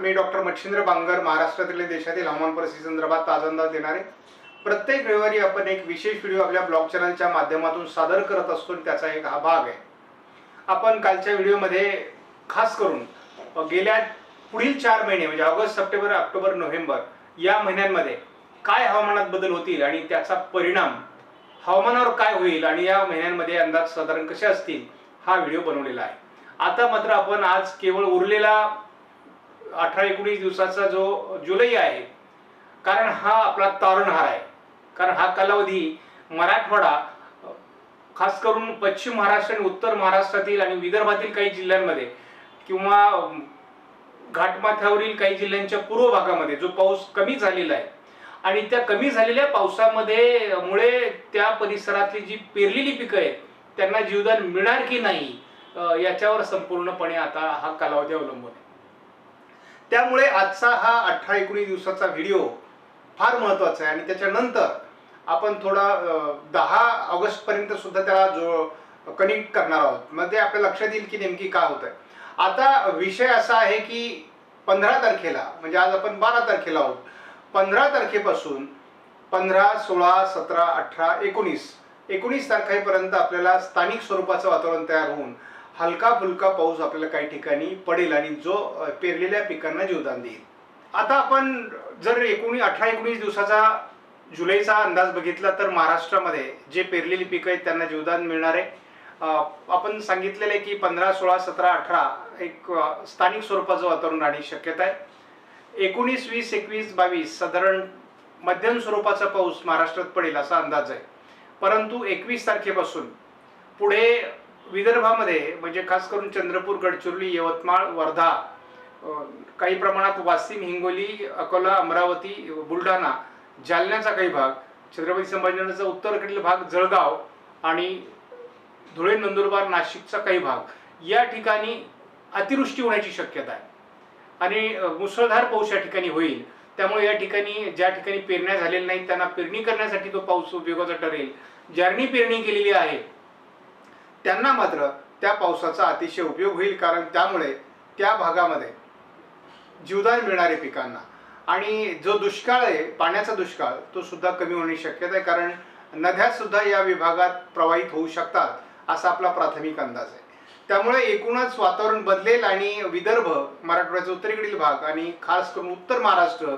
मी doctor Machhindra Bangar, महाराष्ट्रातील देशातील हवामान परिस्थिती संदर्भात ताजा अंदाज देणारे. प्रत्येक रविवारी आपण एक विशेष व्हिडिओ आपल्या ब्लॉग चॅनलच्या माध्यमातून सादर करत असतो. त्याचा एक हा भाग आहे. आपण कालच्या व्हिडिओमध्ये खास करून गेल्या पुढील 4 महिने म्हणजे ऑगस्ट, सप्टेंबर, ऑक्टोबर, नोव्हेंबर या महिन्यांमध्ये काय हवामानात बदल होतील आणि त्याचा परिणाम हवामानावर काय होईल आणि या महिन्यांमध्ये अंदाज साधारण कसे असतील हा व्हिडिओ बनवलेला आहे. आता मात्र आपण आज केवळ उरलेला 18-19 दिवसाचा जो जुलै आहे, कारण हा आपला तारणहार आहे. कारण हा कालावधी मराठवाडा, खास करून पश्चिम महाराष्ट्र आणि उत्तर महाराष्ट्रातील आणि विदर्भातील काही जिल्ह्यांमध्ये किंवा घाटमाथ्यावरील काही जिल्ह्यांच्या पूर्व भागामध्ये जो पाऊस कमी झालेला आहे आणि त्या कमी झालेल्या पावसामध्ये मुळे त्या परिसरातली जी पेरलेली पिकं आहेत त्यांना जीवदान मिळणार की नाही याच्यावर संपूर्णपणे आता हा कालावधी अवलंबून आहे. त्यामुळे आजचा हा 18-19 दिवसाचा व्हिडिओ फार महत्त्वाचा आहे आणि त्याच्यानंतर आपण थोडा 10 ऑगस्ट पर्यंत सुद्धा त्याला जो कनेक्ट करणार आहोत. मग ते आपल्या लक्षात येईल की नेमकी काय होत आहे. आता विषय असा आहे की 15 तारखेला म्हणजे आज आपण 12 तारखेला आहोत. 15 तारखेपासून 15, 16, 17, 18, 19 तारखेपर्यंत आपल्याला स्थानिक स्वरूपाचं वातावरण तयार होऊन हलका फुलका पाऊस आपल्याला काही ठिकाणी पडेल आणि जो पेरलेल्या पिकांना जीवदान देईल. आता आपण जर 18-19 दिवसाचा जुलैचा अंदाज बघितला तर महाराष्ट्रामध्ये जे पेरलेली पिकं आहेत त्यांना जीवदान मिळणार आहे. आपण सांगितलेलं आहे की 15, 16, 17, 18 एक स्थानिक स्वरूपाचं वातावरण राहण्याची शक्यता आहे. 19, 20, 21, 22 साधारण मध्यम स्वरूपाचा पाऊस महाराष्ट्रात पडेल असा अंदाज आहे. परंतु 21 तारखेपासून पुढे विदर्भामध्ये म्हणजे खास करून चंद्रपूर, गडचिरोली, यवतमाळ, वर्धा, काही प्रमाणात वाशिम, हिंगोली, अकोला, अमरावती, बुलढाणा, जालन्याचा काही भाग, छत्रपती संभाजीनगरचा उत्तरेकडील भाग, जळगाव आणि धुळे, नंदुरबार, नाशिकचा काही भाग या ठिकाणी अतिवृष्टी होण्याची शक्यता आहे आणि मुसळधार पाऊस या ठिकाणी होईल. त्यामुळे या ठिकाणी ज्या ठिकाणी पेरण्या झालेल्या नाहीत त्यांना पेरणी करण्यासाठी तो पाऊस उपयोगाचा ठरेल. ज्यांनी पेरणी केलेली आहे त्यांना मात्र त्या पावसाचा अतिशय उपयोग होईल, कारण त्यामुळे त्या भागामध्ये जीवदान मिळणारे पिकांना आणि जो दुष्काळ आहे, पाण्याचा दुष्काळ, तो सुद्धा कमी होण्याची शक्यता आहे. कारण नद्या सुद्धा या विभागात प्रवाहित होऊ शकतात असा आपला प्राथमिक अंदाज आहे. त्यामुळे एकूणच वातावरण बदलेल आणि विदर्भ, मराठवाड्याचा उत्तरेकडील भाग आणि खास करून उत्तर महाराष्ट्र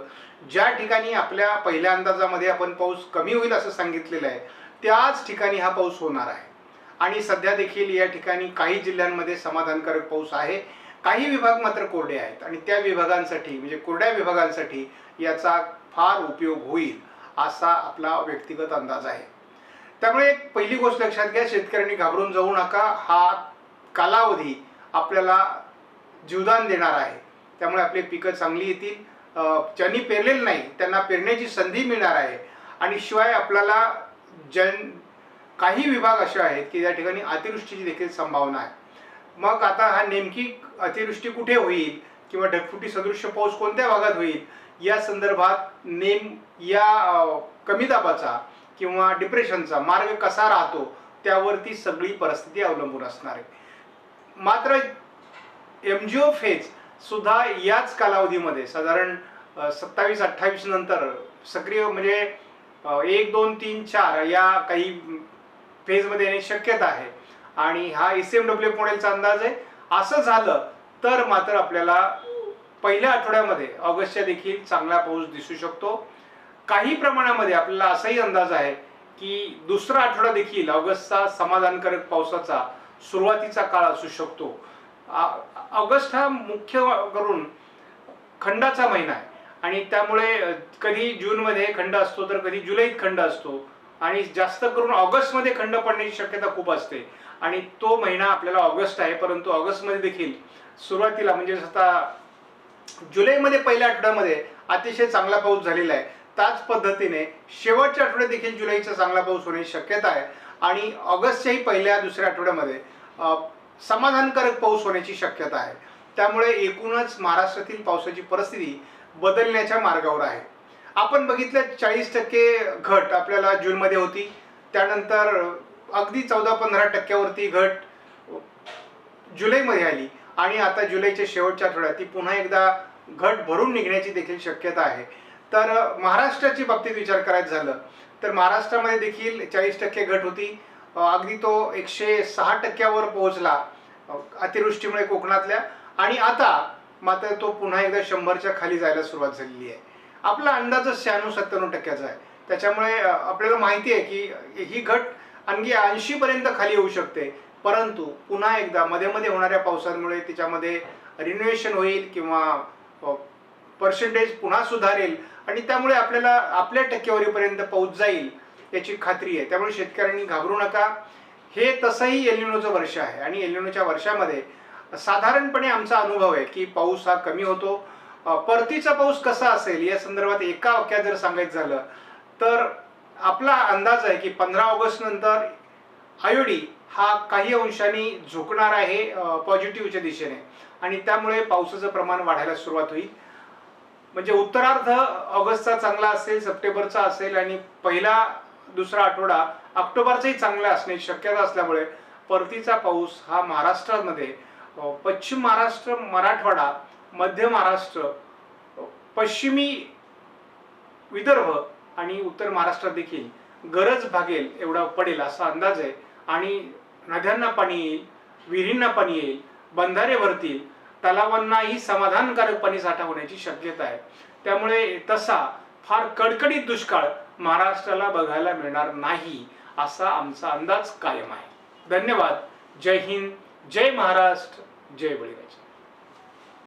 ज्या ठिकाणी आपल्या पहिल्या अंदाजामध्ये आपण पाऊस कमी होईल असं सांगितलेलं आहे त्याच ठिकाणी हा पाऊस होणार आहे. आणि सध्या देखील या ठिकाणी काही जिल्ह्यांमध्ये समाधानकारक पाऊस आहे. काही विभाग मात्र कोरडे आहेत आणि त्या विभागांसाठी म्हणजे कोरड्या विभागांसाठी याचा फार उपयोग होईल असा आपला व्यक्तिगत अंदाज आहे. त्यामुळे एक पहिली गोष्ट लक्षात घ्या, शेतकऱ्यांनी घाबरून जाऊ नका. हा कालावधी आपल्याला जीवदान देणार आहे. त्यामुळे आपली पिकं चांगली येतील. ज्यांनी पेरलेलं नाही त्यांना पेरण्याची संधी मिळणार आहे. आणि शिवाय आपल्याला काही विभाग असे आहेत की या ठिकाणी अतिवृष्टीची देखील संभावना आहे. मग आता हा नेमकी अतिवृष्टी कुठे होईल किंवा ढगफुटी सदृश्य पाऊस कोणत्या भागात होईल या संदर्भात या कमी दाबाचा किंवा डिप्रेशनचा मार्ग कसा राहतो त्यावरती सगळी परिस्थिती अवलंबून असणार आहे. मात्र MGO फेज सुद्धा याच कालावधीमध्ये साधारण 27-28 नंतर सक्रिय म्हणजे 1, 2, 3, 4 या काही फेजमध्ये येण्याची शक्यता आहे आणि हा SMWF मॉडेलचा अंदाज आहे. असं झालं तर मात्र आपल्याला पहिल्या आठवड्यामध्ये ऑगस्टच्या देखील चांगला पाऊस दिसू शकतो. काही प्रमाणामध्ये आपल्याला असाही अंदाज आहे की दुसरा आठवडा देखील ऑगस्टचा समाधानकारक पावसाचा सुरुवातीचा काळ असू शकतो. ऑगस्ट हा मुख्य करून खंडाचा महिना आहे आणि त्यामुळे कधी जूनमध्ये खंड असतो तर कधी जुलैत खंड असतो आणि जास्त करून ऑगस्टमध्ये खंड पडण्याची शक्यता खूप असते आणि तो महिना आपल्याला ऑगस्ट आहे. परंतु ऑगस्टमध्ये देखील सुरुवातीला म्हणजे आता जुलैमध्ये पहिल्या आठवड्यामध्ये अतिशय चांगला पाऊस झालेला आहे. त्याच पद्धतीने शेवटच्या आठवड्यात देखील जुलैचा चांगला पाऊस होण्याची शक्यता आहे आणि ऑगस्टच्याही पहिल्या दुसऱ्या आठवड्यामध्ये समाधानकारक पाऊस होण्याची शक्यता आहे. त्यामुळे एकूणच महाराष्ट्रातील पावसाची परिस्थिती बदलण्याच्या मार्गावर आहे. आपण बघितलं 40% घट आपल्याला जूनमध्ये होती, त्यानंतर अगदी 14-15% घट जुलैमध्ये आली आणि आता जुलैच्या शेवटच्या आठवड्यात ती पुन्हा एकदा घट भरून निघण्याची देखील शक्यता आहे. तर महाराष्ट्राची बाबतीत विचार करायचं झालं तर महाराष्ट्रामध्ये देखील 40% घट होती. अगदी तो 106% पोहोचला अतिवृष्टीमुळे कोकणातल्या. आणि आता मात्र तो पुन्हा एकदा 100च्या खाली जायला सुरुवात झालेली आहे. आपला अंदाजच 96-97% आहे. त्याच्यामुळे आपल्याला माहिती आहे की ही घट आणखी 80पर्यंत खाली येऊ शकते. परंतु पुन्हा एकदा मध्ये मध्ये होणाऱ्या पावसामुळे तिच्यामध्ये रिन्युएशन होईल किंवा पर्सेंटेज पुन्हा सुधारेल आणि त्यामुळे आपल्याला आपल्या टक्केवारीपर्यंत पाऊस जाईल याची खात्री आहे. त्यामुळे शेतकऱ्यांनी घाबरू नका. हे तसंही एल निनोचं वर्ष आहे आणि एल निनोच्या वर्षामध्ये साधारणपणे आमचा अनुभव आहे की पाऊस हा कमी होतो. परतीचा पाऊस कसा असेल या संदर्भात एका वाक्यात जर सांगायचं झालं तर आपला अंदाज आहे की 15 ऑगस्ट नंतर आयोडी हा काही अंशांनी झुकणार आहे पॉझिटिव्हच्या दिशेने आणि त्यामुळे पावसाचं प्रमाण वाढायला सुरुवात होईल. म्हणजे उत्तरार्ध ऑगस्टचा चांगला असेल, सप्टेंबरचा असेल आणि पहिला दुसरा आठवडा ऑक्टोबरचाही चांगला असण्याची शक्यता असल्यामुळे परतीचा पाऊस हा महाराष्ट्रामध्ये पश्चिम महाराष्ट्र, मराठवाडा, मध्य महाराष्ट्र, पश्चिमी विदर्भ आणि उत्तर महाराष्ट्रात देखील गरज भागेल एवढा पडेल असा अंदाज आहे. आणि नद्यांना पाणी येईल, विहिरींना पाणी येईल, बंधारे भरतील, तलावांनाही समाधानकारक पाणी साठा होण्याची शक्यता आहे. त्यामुळे तसा फार कडकडीत दुष्काळ महाराष्ट्राला बघायला मिळणार नाही असा आमचा अंदाज कायम आहे. धन्यवाद. जय हिंद, जय महाराष्ट्र, जय बळीराजा.